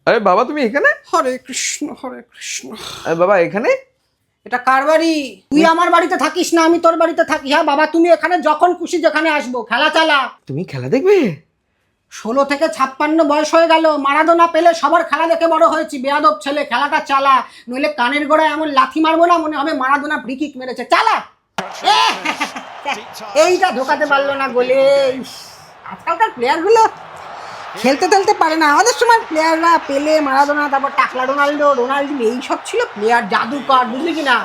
আরে বাবা তুমি এখানে? হরে কৃষ্ণ হরে কৃষ্ণ। আরে বাবা এখানে? এটা কার বাড়ি? তুই আমার বাড়িতে থাকিস না, আমি তোর বাড়িতে থাকি। হ্যাঁ বাবা, তুমি এখানে যখন খুশি যেখানে আসবো। খেলা চালা। তুমি খেলা দেখবে? 16 থেকে 56 বয়স হয়ে গেল, মারাদোনা পেলে সবার খেলা দেখে বড় হয়েছি। বেয়াদব ছেলে, খেলাটা চালা, নইলে কানের গোড়ায় এমন লাথি মারবো না মনে হবে মারাদোনা ফ্রি কিক মেরেছে। চালা। এইটা ঢোকাতে পারলো না গোলে। আজকালকার প্লেয়ারগুলো খেলতে খেলতে পারে না। আমাদের সময় প্লেয়াররা পেলে, মারাদোনা, তারপর টাকলা রোনাল্ডো, রোনাল্ডো এইসব ছিল প্লেয়ার, জাদুকর, বুঝলি কিনা?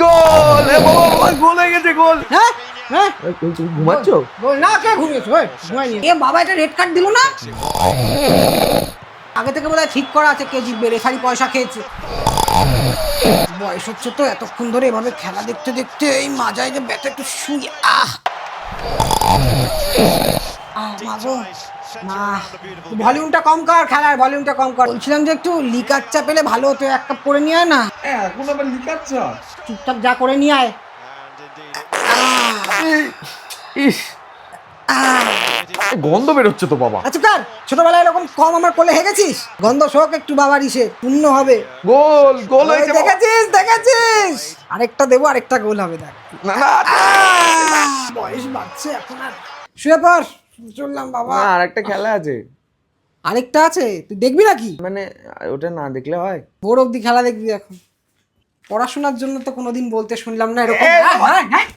গোল! এ বাবা বাবা গোল হয়ে গেছে, গোল! হ্যাঁ হ্যাঁ, তুমি ঘুমাচ্ছ? গোল না, কে ঘুমিয়েছো? ঘুমাইনি। এ বাবা, এটা রেড কার্ড দিল না? আগে থেকে বোধহয় ঠিক করা আছে কে জিতবে, রেফারি পয়সা খেয়েছে। বয়স হচ্ছে তো, এতক্ষণ ধরে এভাবে খেলা দেখতে দেখতে এই মাজায় যে ব্যথা, একটু শুই। মাগো মা, ভলিউমটা কম কর, খেলার ভলিউমটা কম কর। বলছিলাম যে একটু লিকার চা পেলে ভালো হতো, এক কাপ করে নিয়ে আয় না। এখন আবার লিখাচ্ছ? চুপচাপ যা, করে নিয়ে আয়। ইস, গন্ধ বেরোচ্ছে তো বাবা। আচ্ছা কার ছোটবেলায় এরকম কম আমার কোলে হেগেছিস? গন্ধ শোক একটু বাবার ইসে, পূর্ণ হবে। গোল গোল হয়েছে বাবা। দেখেছিস দেখেছিস, আরেকটা দেবো, আরেকটা গোল হবে। দেখ না না বয়স বাড়ছে এখন। আর শুয়ে পড়, চললাম বাবা। না, আরেকটা খেলা আছে। আরেকটা আছে, তুই দেখবি নাকি? মানে ওটা না দেখলে হয়? ভোর অব্দি খেলা দেখবি এখন? পড়াশোনার জন্য তো কোনোদিন বলতে শুনলাম না এরকম।